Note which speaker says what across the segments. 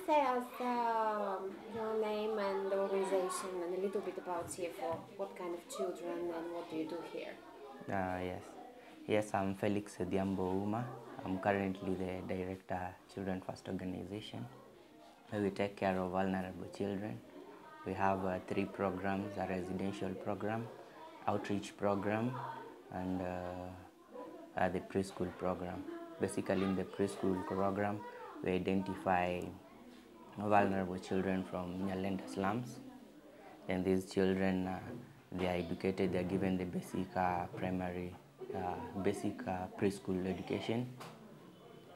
Speaker 1: say us your name and the organization and a little bit about CFO? What kind of children and what do you do here?
Speaker 2: Yes. Yes, I'm Felix Diambo Uma. I'm currently the Director, Children First Organization. We take care of vulnerable children. We have 3 programs: a residential program, outreach program, and the preschool program. Basically, in the preschool program, we identify vulnerable children from Nyalenda slums. And these children, they are educated, they are given the basic preschool education.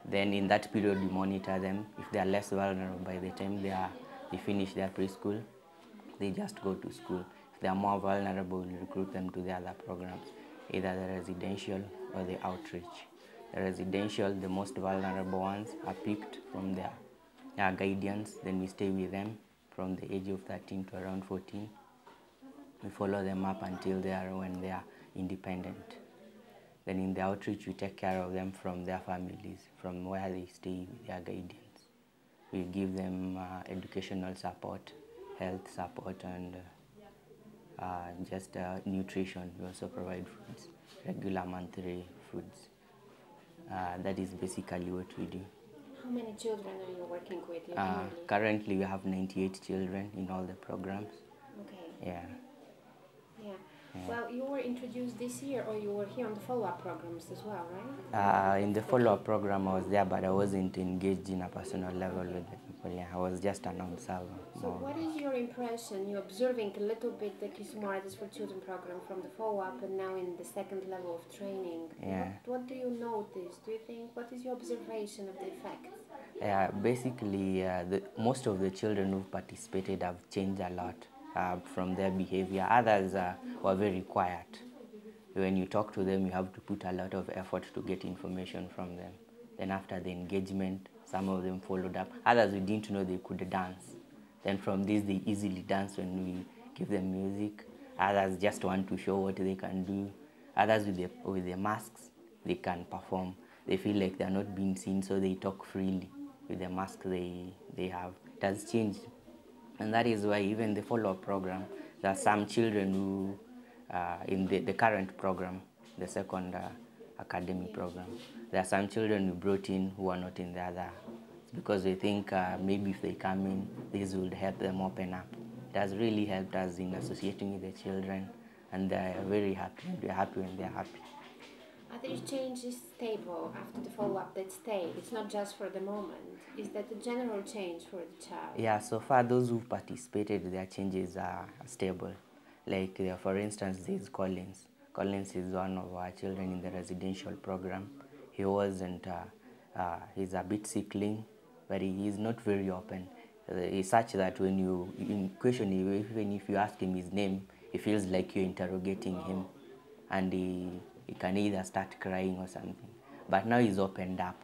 Speaker 2: Then in that period, we monitor them. If they are less vulnerable, by the time they finish their preschool, they just go to school. If they are more vulnerable, we recruit them to the other programs, either the residential or the outreach. The residential, the most vulnerable ones are picked from their guardians. Then we stay with them from the age of 13 to around 14. We follow them up until when they are independent. Then in the outreach, we take care of them from their families, from where they stay with their guardians. We give them educational support, health support, and just nutrition. We also provide foods, regular monthly foods. That is basically what we do.
Speaker 1: How many children are you working with?
Speaker 2: Currently, we have 98 children in all the programs.
Speaker 1: Okay.
Speaker 2: Yeah.
Speaker 1: Well, you were introduced this year, or you were here on the follow-up programs as well, right?
Speaker 2: In the follow-up program, I was there, but I wasn't engaged in a personal level with the people. Yeah, I was just an observer.
Speaker 1: So what is your impression? You're observing a little bit the Kisumaritis for Children program from the follow-up and now in the second level of training.
Speaker 2: Yeah.
Speaker 1: What do you notice? Do you think, what is your observation of the effects?
Speaker 2: Yeah, basically, most of the children who participated have changed a lot from their behavior. Others were very quiet. When you talk to them, you have to put a lot of effort to get information from them. Then after the engagement, some of them followed up. Others, we didn't know they could dance. Then from this, they easily dance when we give them music. Others just want to show what they can do. Others, with the masks, they can perform. They feel like they're not being seen, so they talk freely with the mask they have. It has changed. And that is why even the follow-up program, there are some children who, in the current program, the second academic program, there are some children we brought in who are not in the other, because we think maybe if they come in, this will help them open up. It has really helped us in associating with the children, and they're very happy. We're happy when they're happy.
Speaker 1: Are there changes stable after the follow-up that stay? It's not just for the moment. Is that a general change for the child?
Speaker 2: Yeah, so far those who participated, their changes are stable. Like for instance, there's Collins. Collins is one of our children in the residential program. He wasn't, he's a bit sickling, but he is not very open. He's such that when you question him, even if you ask him his name, he feels like you're interrogating him, and he can either start crying or something. But now he's opened up.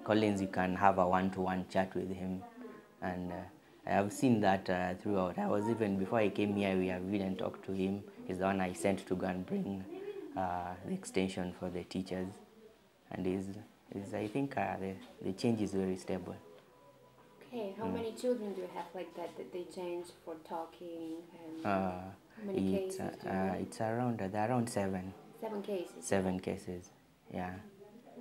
Speaker 2: Collins, you can have a one-to-one chat with him, and I have seen that throughout. I was even, before I came here, we have even talked to him. He's the one I sent to go and bring the extension for the teachers, and I think the change is very stable.
Speaker 1: Okay, how many children do you have like that they change for talking? And how many cases?
Speaker 2: It's around 7.
Speaker 1: 7 cases.
Speaker 2: 7 cases, yeah.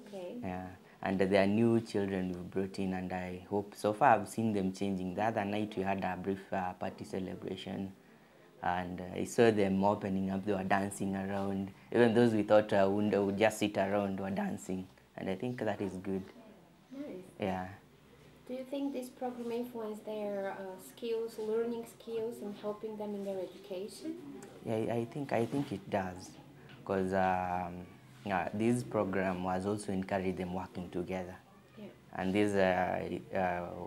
Speaker 1: Okay.
Speaker 2: Yeah, and there are new children we brought in, and I hope, so far I've seen them changing. The other night we had a brief party celebration, and I saw them opening up. They were dancing around. Even those we thought would just sit around were dancing, and I think that is good.
Speaker 1: Nice.
Speaker 2: Yeah.
Speaker 1: Do you think this program influenced their skills, learning skills, and helping them in their education?
Speaker 2: Yeah, I think it does, because this program was also encouraging them working together.
Speaker 1: Yeah.
Speaker 2: And this,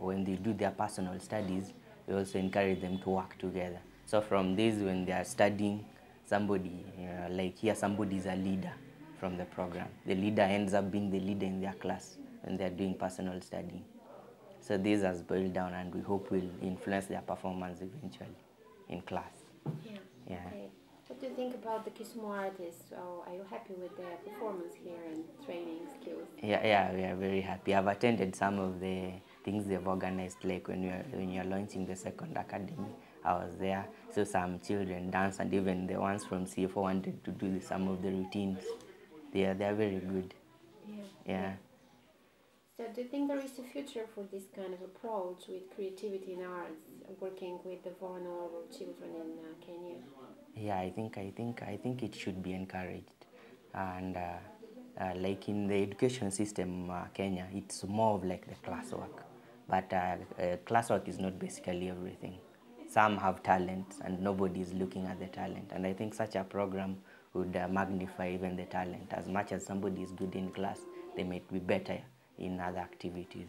Speaker 2: when they do their personal studies, we also encourage them to work together. So from this, when they are studying, somebody, like here, somebody is a leader from the program. The leader ends up being the leader in their class when they are doing personal studying. So this has boiled down, and we hope will influence their performance eventually in class.
Speaker 1: Yeah.
Speaker 2: Yeah.
Speaker 1: Okay. What do you think about the Kisumaritis? Are you happy with their performance here and training skills?
Speaker 2: Yeah, we are very happy. I've attended some of the things they've organized, like when you're launching the second academy, I was there. So some children dance, and even the ones from CFO wanted to do some of the routines. They are very good.
Speaker 1: Yeah.
Speaker 2: Yeah.
Speaker 1: So do you think there is a future for this kind of approach with creativity and arts, working with the vulnerable children in Kenya?
Speaker 2: Yeah, I think it should be encouraged, and like in the education system, Kenya, it's more of like the classwork, but classwork is not basically everything. Some have talent, and nobody is looking at the talent, and I think such a program would magnify even the talent. As much as somebody is good in class, they might be better in other activities,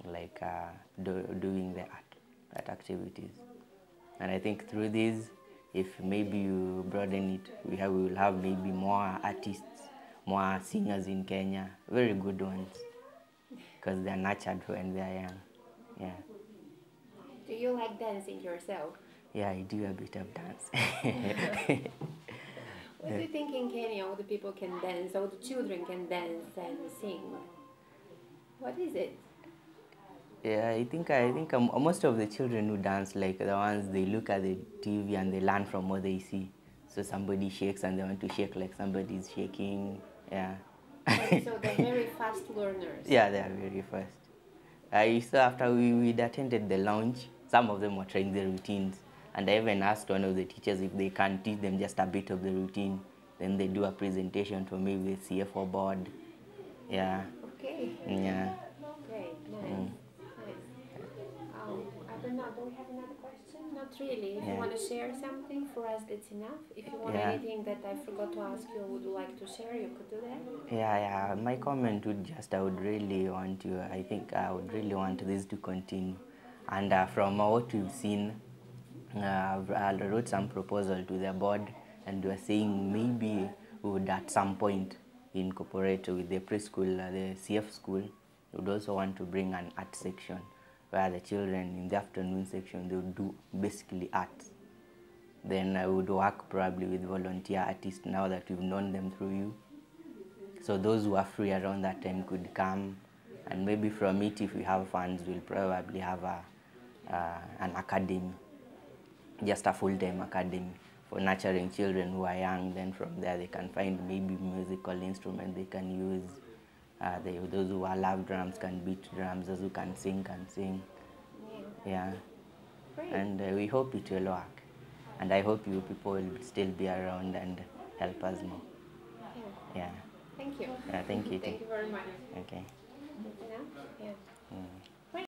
Speaker 2: like doing the art activities. And I think through this, if maybe you broaden it, we will have maybe more artists, more singers in Kenya, very good ones, because they're nurtured when they're young. Yeah.
Speaker 1: Do you like dancing yourself?
Speaker 2: Yeah, I do a bit of dance.
Speaker 1: What do you think in Kenya all the people can dance, all the children can dance and sing? What is it?
Speaker 2: Yeah, I think most of the children who dance, like the ones they look at the TV and they learn from what they see. So somebody shakes and they want to shake like somebody's shaking. Yeah.
Speaker 1: So they're very fast learners.
Speaker 2: Yeah, they are very fast. So after we'd attended the lounge, some of them were trying the routines. And I even asked one of the teachers if they can teach them just a bit of the routine. Then they do a presentation for me with CFO board. Yeah.
Speaker 1: Okay.
Speaker 2: Yeah.
Speaker 1: Great. Nice. Nice. I don't know. Do we have another question? Not really. If you want to share something for us, that's enough. If you want anything that I forgot to ask you, would like to share, you could do that.
Speaker 2: Yeah. My comment would just, I would really want to, I think I would really want this to continue. And from what we've seen, I wrote some proposal to the board, and we were saying maybe we would at some point incorporate with the preschool, the CF school. We would also want to bring an art section where the children in the afternoon section, they would do basically arts. Then I would work probably with volunteer artists now that we've known them through you. So those who are free around that time could come, and maybe from it, if we have funds, we'll probably have an academy, just a full-time academy for nurturing children who are young. Then from there, they can find maybe musical instrument they can use. Those who love drums can beat drums. Those who can sing can sing. Yeah.
Speaker 1: Great.
Speaker 2: And we hope it will work. And I hope you people will still be around and help us more.
Speaker 1: Yeah.
Speaker 2: Yeah.
Speaker 1: Thank you.
Speaker 2: Yeah, thank you.
Speaker 1: Thank you very much.
Speaker 2: Okay.
Speaker 1: Enough? Yeah.